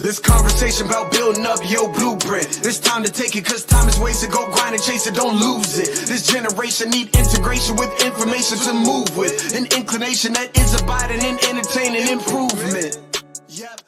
This conversation about building up your blueprint. It's time to take it, cause time is wasted. Go grind and chase it, don't lose it. This generation need integration with information to move with. An inclination that is abiding in entertaining improvement. Yep.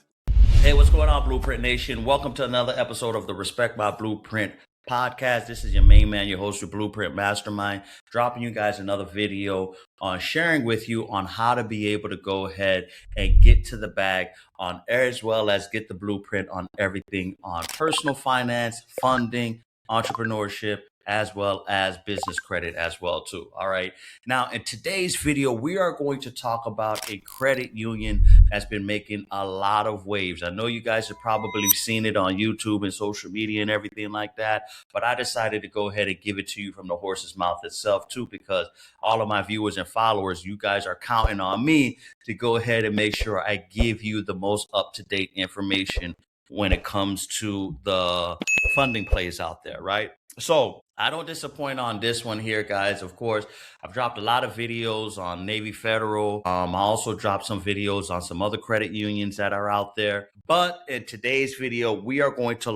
Hey, what's going on, Blueprint Nation? Welcome to another episode of the Respect My Blueprint podcast. This is your main man, your host, your Blueprint Mastermind, dropping you guys another video on sharing with you on how to be able to go ahead and get to the bag on, as well as get the blueprint on everything on personal finance, funding, entrepreneurship, as well as business credit as well too. All right. Now, in today's video, we are going to talk about a credit union that's been making a lot of waves. I know you guys have probably seen it on YouTube and social media and everything like that, but I decided to go ahead and give it to you from the horse's mouth itself too, because all of my viewers and followers, you guys are counting on me to go ahead and make sure I give you the most up-to-date information when it comes to the funding plays out there, right? So I don't disappoint on this one here, guys. Of course, I've dropped a lot of videos on Navy Federal. I also dropped some videos on some other credit unions that are out there. But in today's video, we are going to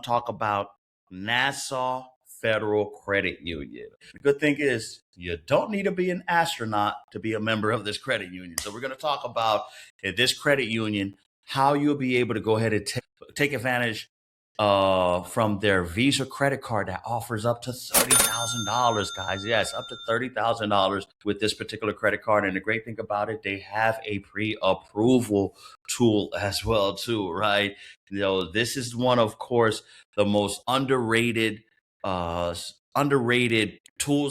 talk about Nassau Federal Credit Union. The good thing is you don't need to be an astronaut to be a member of this credit union. So we're going to talk about this credit union, how you'll be able to go ahead and take advantage from their Visa credit card that offers up to $30,000, guys. Yes, up to $30,000 with this particular credit card. And the great thing about it, they have a pre-approval tool as well too, right? You know, this is one, of course, the most underrated tools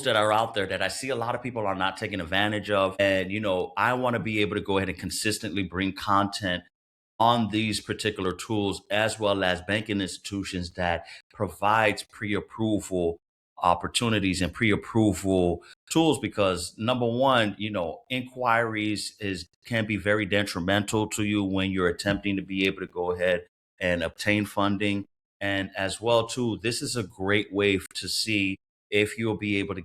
that are out there that I see a lot of people are not taking advantage of. And, you know, I want to be able to go ahead and consistently bring content on these particular tools, as well as banking institutions that provides pre-approval opportunities and pre-approval tools, because number one, you know, inquiries can be very detrimental to you when you're attempting to be able to go ahead and obtain funding. And as well too, this is a great way to see if you'll be able to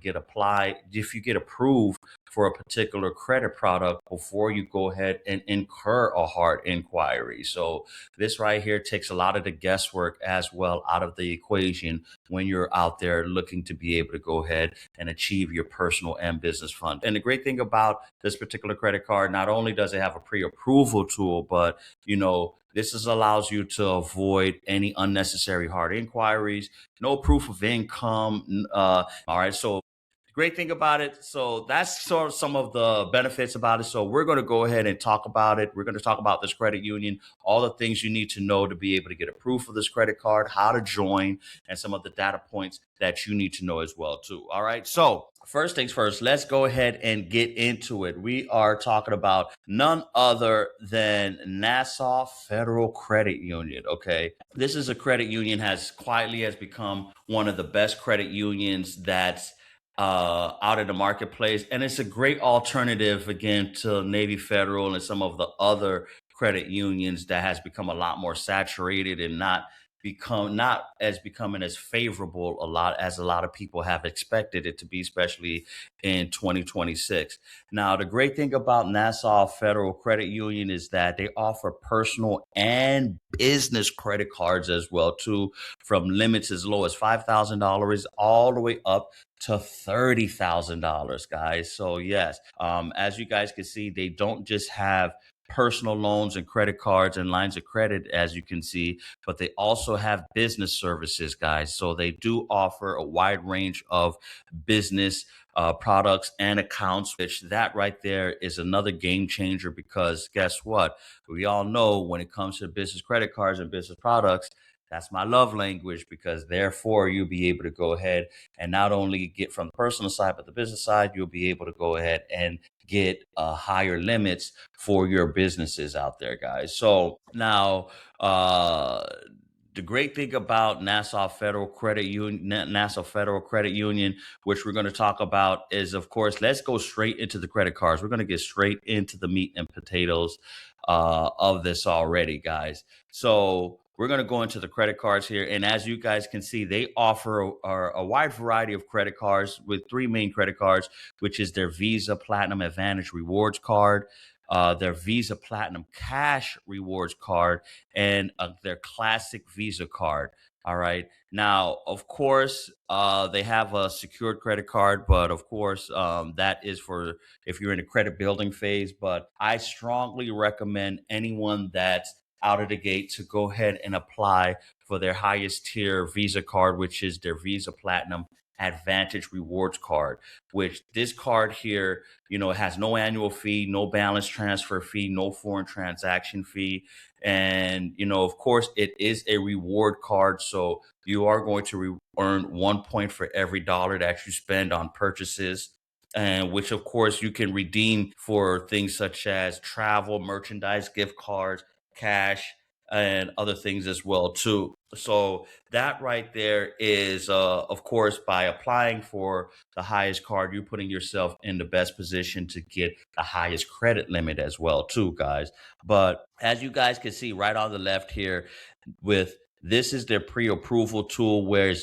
if you get approved for a particular credit product before you go ahead and incur a hard inquiry. So this right here takes a lot of the guesswork as well out of the equation when you're out there looking to be able to go ahead and achieve your personal and business fund. And the great thing about this particular credit card, not only does it have a pre-approval tool, but, you know, this allows you to avoid any unnecessary hard inquiries, no proof of income. All right. So the great thing about it. So that's sort of some of the benefits about it. So we're going to go ahead and talk about it. We're going to talk about this credit union, all the things you need to know to be able to get approved for this credit card, how to join, and some of the data points that you need to know as well too. All right. So first things first, let's go ahead and get into it. We are talking about none other than Nassau Federal Credit Union. Okay. This is a credit union has become one of the best credit unions that's out in the marketplace. And it's a great alternative, again, to Navy Federal and some of the other credit unions that has become a lot more saturated and not becoming as favorable a lot of people have expected it to be, especially in 2026. Now, the great thing about Nassau Federal Credit Union is that they offer personal and business credit cards as well too, from limits as low as $5,000 all the way up to $30,000, guys. So yes, as you guys can see, they don't just have personal loans and credit cards and lines of credit, as you can see, but they also have business services, guys. So they do offer a wide range of business products and accounts, which that right there is another game changer, because guess what? We all know when it comes to business credit cards and business products, that's my love language, because therefore you'll be able to go ahead and not only get from the personal side, but the business side, you'll be able to go ahead and get higher limits for your businesses out there, guys. So now, the great thing about Nassau Federal Credit Union, which we're going to talk about, is, of course, let's go straight into the credit cards. We're going to get straight into the meat and potatoes of this already, guys. So we're going to go into the credit cards here. And as you guys can see, they offer a wide variety of credit cards with three main credit cards, which is their Visa Platinum Advantage Rewards Card, their Visa Platinum Cash Rewards card, and their Classic Visa card. All right. Now, of course, they have a secured credit card, but of course, that is for if you're in a credit building phase. But I strongly recommend anyone that's out of the gate to go ahead and apply for their highest tier Visa card, which is their Visa Platinum Advantage Rewards card, which this card here, has no annual fee, no balance transfer fee, no foreign transaction fee. And, of course, it is a reward card. So you are going to earn 1 point for every dollar that you spend on purchases. And which, of course, you can redeem for things such as travel, merchandise, gift cards, cash, and other things as well too. So that right there is, of course, by applying for the highest card, you're putting yourself in the best position to get the highest credit limit as well too, guys. But as you guys can see right on the left here, with this is their pre-approval tool, where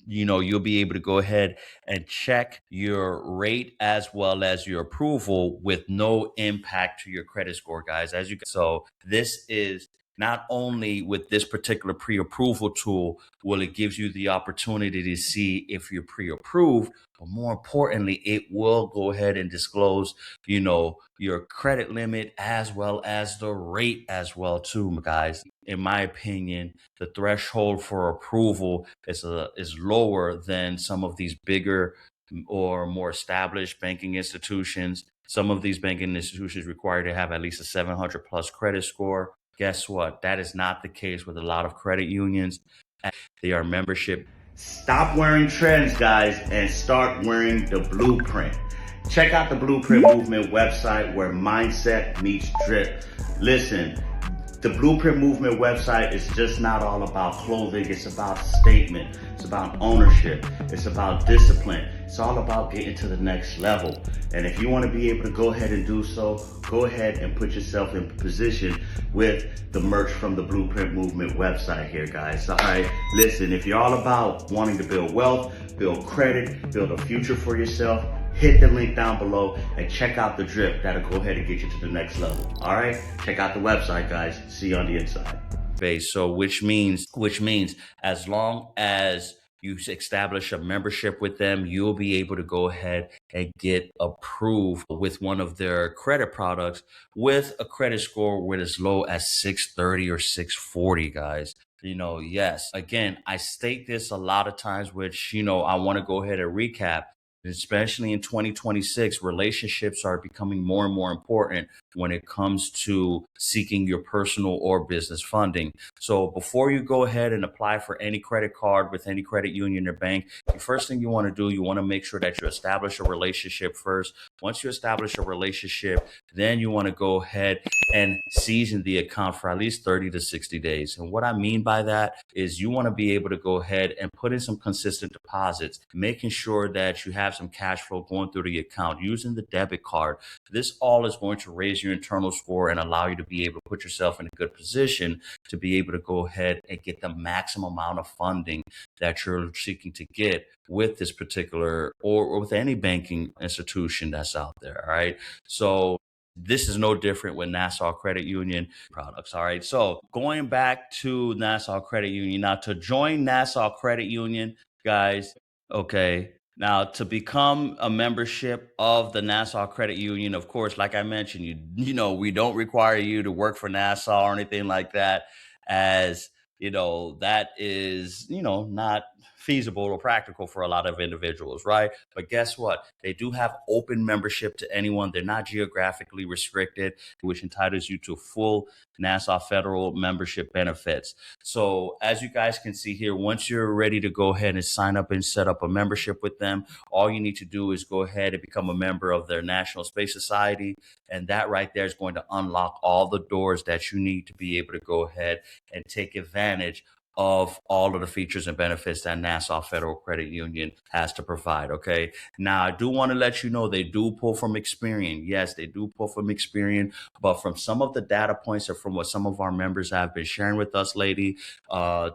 you'll be able to go ahead and check your rate as well as your approval with no impact to your credit score, guys. So this is not only with this particular pre-approval tool will it gives you the opportunity to see if you're pre-approved, but more importantly, it will go ahead and disclose, your credit limit as well as the rate as well too, guys. In my opinion, the threshold for approval is lower than some of these bigger or more established banking institutions. Some of these banking institutions require to have at least a 700 plus credit score. Guess what? That is not the case with a lot of credit unions. They are membership. Stop wearing trends, guys, and start wearing the blueprint. Check out the Blueprint Movement website where mindset meets drip. Listen, the Blueprint Movement website is just not all about clothing. It's about statement. It's about ownership. It's about discipline. It's all about getting to the next level. And if you want to be able to go ahead and do so, go ahead and put yourself in position with the merch from the Blueprint Movement website here, guys. All right, listen, if you're all about wanting to build wealth, build credit, build a future for yourself, hit the link down below and check out the drip. That'll go ahead and get you to the next level. All right, check out the website, guys. See you on the inside. So which means as long as you establish a membership with them, you'll be able to go ahead and get approved with one of their credit products with a credit score with as low as 630 or 640, guys. Yes, again, I state this a lot of times, which, I want to go ahead and recap. Especially in 2026, relationships are becoming more and more important when it comes to seeking your personal or business funding. So before you go ahead and apply for any credit card with any credit union or bank, the first thing you want to do, you want to make sure that you establish a relationship first. Once you establish a relationship, then you want to go ahead and season the account for at least 30 to 60 days. And what I mean by that is you want to be able to go ahead and put in some consistent deposits, making sure that you have some cash flow going through the account using the debit card. This all is going to raise your internal score and allow you to be able to put yourself in a good position to be able to go ahead and get the maximum amount of funding that you're seeking to get with this particular or with any banking institution that's out there. All right. So this is no different with Nassau Credit Union products. All right. So going back to Nassau Credit Union, now to join Nassau Credit Union, guys, okay. Now, to become a membership of the Nassau Credit Union, of course, like I mentioned, we don't require you to work for Nassau or anything like that, as that is, not feasible or practical for a lot of individuals, right? But guess what? They do have open membership to anyone. They're not geographically restricted, which entitles you to full Nassau federal membership benefits. So as you guys can see here, once you're ready to go ahead and sign up and set up a membership with them, all you need to do is go ahead and become a member of their National Space Society. And that right there is going to unlock all the doors that you need to be able to go ahead and take advantage of all of the features and benefits that Nassau Federal Credit Union has to provide. Okay. Now, I do want to let you know they do pull from Experian. Yes, they do pull from Experian, but from some of the data points or from what some of our members have been sharing with us lately,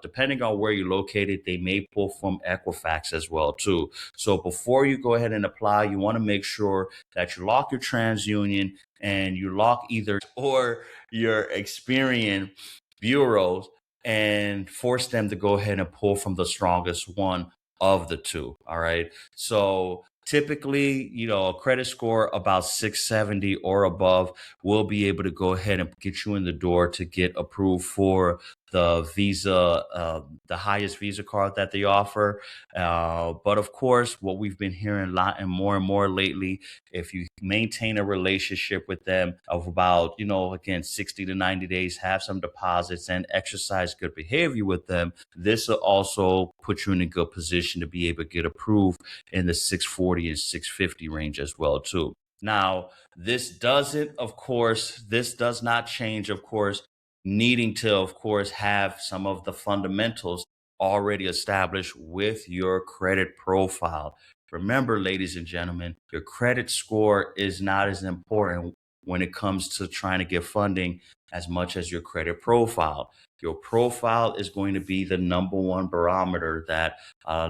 depending on where you're located, they may pull from Equifax as well too. So before you go ahead and apply, you want to make sure that you lock your TransUnion and you lock either or your Experian bureaus and force them to go ahead and pull from the strongest one of the two. All right. So typically, a credit score about 670 or above will be able to go ahead and get you in the door to get approved for the Visa, the highest Visa card that they offer. But of course, what we've been hearing a lot and more lately, if you maintain a relationship with them of about, again, 60 to 90 days, have some deposits and exercise good behavior with them, this will also put you in a good position to be able to get approved in the 640 and 650 range as well, too. Now, this does not change, of course, needing to, of course, have some of the fundamentals already established with your credit profile. Remember, ladies and gentlemen, your credit score is not as important when it comes to trying to get funding as much as your credit profile. Your profile is going to be the number one barometer that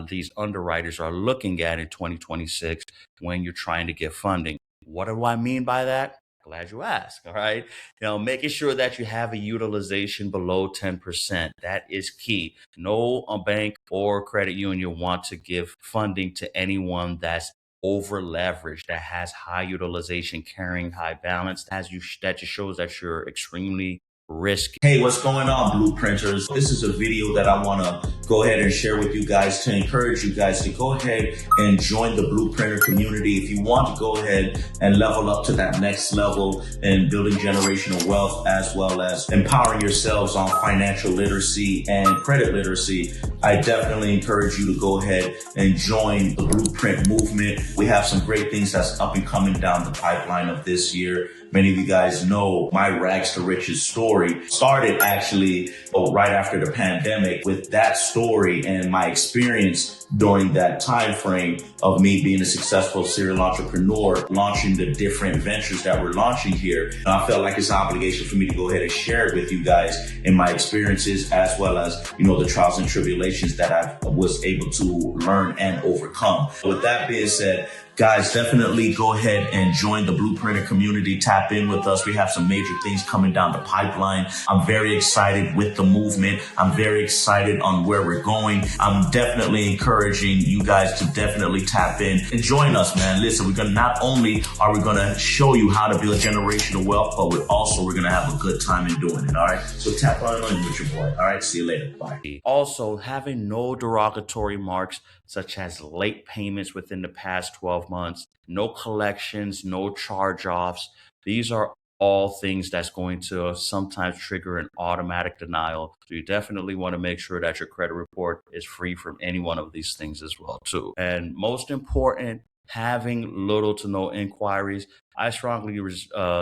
these underwriters are looking at in 2026 when you're trying to get funding. What do I mean by that? Glad you asked. All right. Making sure that you have a utilization below 10%. That is key. No bank or credit union want to give funding to anyone that's over leveraged, that has high utilization, carrying high balance, that just shows that you're extremely risky. Hey, what's going on, blueprinters? This is a video that I want to go ahead and share with you guys to encourage you guys to go ahead and join the blueprinter community. If you want to go ahead and level up to that next level in building generational wealth, as well as empowering yourselves on financial literacy and credit literacy, I definitely encourage you to go ahead and join the Blueprint movement. We have some great things that's up and coming down the pipeline of this year. Many of you guys know my rags to riches story started actually right after the pandemic. With that story and my experience during that time frame of me being a successful serial entrepreneur, launching the different ventures that we're launching here, I felt like it's an obligation for me to go ahead and share it with you guys in my experiences, as well as, the trials and tribulations that I was able to learn and overcome. With that being said, guys, definitely go ahead and join the Blueprinter community. Tap in with us. We have some major things coming down the pipeline. I'm very excited with the movement. I'm very excited on where we're going. I'm definitely encouraging you guys to definitely tap in and join us, man. Listen, not only are we going to show you how to build generational wealth, but we're going to have a good time in doing it. All right. So tap on in with your boy. All right. See you later. Bye. Also, having no derogatory marks such as late payments within the past 12 months, no collections, no charge-offs. These are all things that's going to sometimes trigger an automatic denial. So you definitely want to make sure that your credit report is free from any one of these things as well, too. And most important, having little to no inquiries. I strongly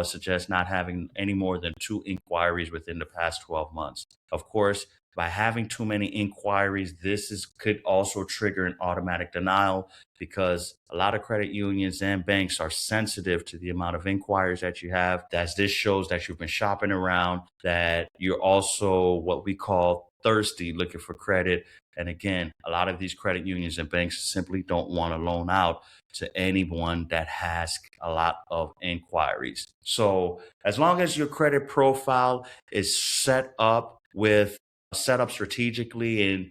suggest not having any more than 2 inquiries within the past 12 months. Of course, by having too many inquiries, could also trigger an automatic denial, because a lot of credit unions and banks are sensitive to the amount of inquiries that you have. This shows that you've been shopping around, that you're also what we call thirsty, looking for credit. And again, a lot of these credit unions and banks simply don't want to loan out to anyone that has a lot of inquiries. So as long as your credit profile is set up strategically and,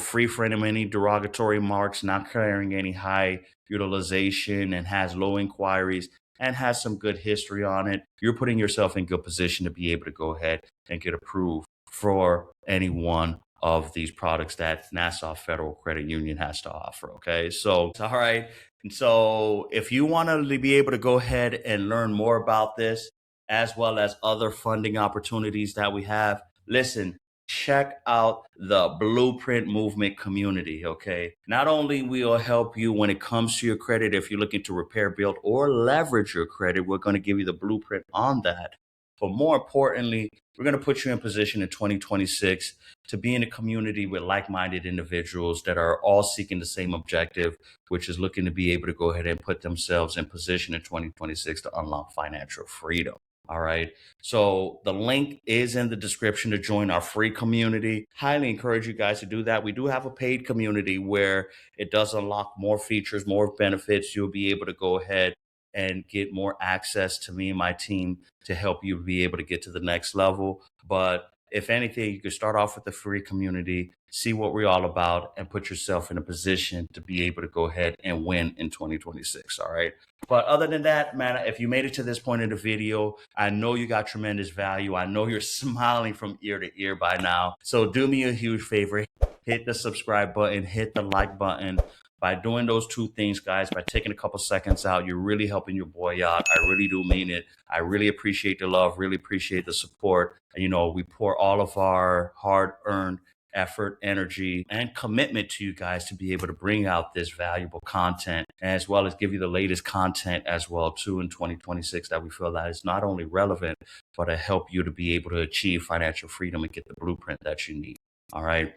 free from any derogatory marks, not carrying any high utilization, and has low inquiries and has some good history on it, you're putting yourself in good position to be able to go ahead and get approved for any one of these products that Nassau Federal Credit Union has to offer. Okay. So, all right. And so if you want to be able to go ahead and learn more about this, as well as other funding opportunities that we have, listen, check out the Blueprint Movement community, okay? Not only will help you when it comes to your credit, if you're looking to repair, build, or leverage your credit, we're going to give you the blueprint on that. But more importantly, we're going to put you in position in 2026 to be in a community with like-minded individuals that are all seeking the same objective, which is looking to be able to go ahead and put themselves in position in 2026 to unlock financial freedom. All right. So the link is in the description to join our free community. Highly encourage you guys to do that. We do have a paid community where it does unlock more features, more benefits. You'll be able to go ahead and get more access to me and my team to help you be able to get to the next level. But if anything, you can start off with the free community, see what we're all about, and put yourself in a position to be able to go ahead and win in 2026. All right. But other than that, man, if you made it to this point in the video, I know you got tremendous value. I know you're smiling from ear to ear by now. So do me a huge favor, hit the subscribe button, hit the like button. By doing those two things, guys, by taking a couple seconds out, you're really helping your boy out. I really do mean it. I really appreciate the love, really appreciate the support. You know, we pour all of our hard-earned effort, energy, and commitment to you guys to be able to bring out this valuable content, as well as give you the latest content as well too in 2026 that we feel that is not only relevant, but to help you to be able to achieve financial freedom and get the blueprint that you need. All right.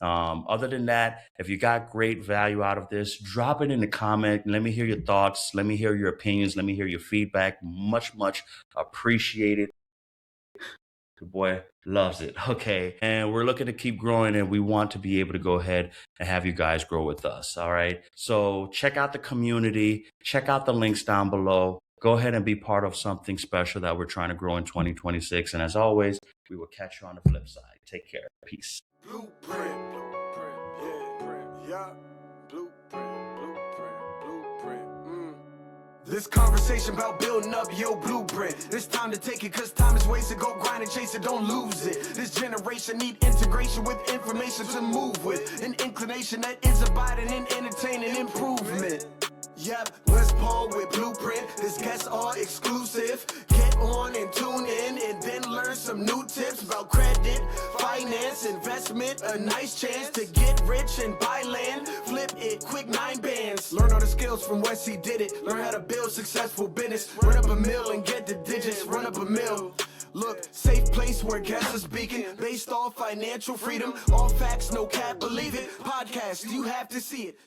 Other than that, if you got great value out of this, drop it in the comment. Let me hear your thoughts. Let me hear your opinions. Let me hear your feedback. Much, much appreciated. The boy loves it. Okay. And we're looking to keep growing, and we want to be able to go ahead and have you guys grow with us. All right. So check out the community. Check out the links down below. Go ahead and be part of something special that we're trying to grow in 2026. And as always, we will catch you on the flip side. Take care. Peace. Blueprint, yeah. Blueprint. This conversation about building up your blueprint. It's time to take it, cause time is wasted. Go grind and chase it, don't lose it. This generation need integration with information to move with. An inclination that is abiding in entertaining improvement. Yep, 𝗥𝗲𝗹 with Blueprint. This guests are exclusive. Get on and tune in and then learn some new tips about credit, finance, investment. A nice chance to get rich and buy land. Flip it quick, 9 bands. Learn all the skills from 𝗥𝗲𝗋 did it. Learn how to build successful business. Run up a mill and get the digits. Run up a mill. Look, safe place where guests are speaking. Based off financial freedom. All facts, no cap, believe it. Podcast, you have to see it.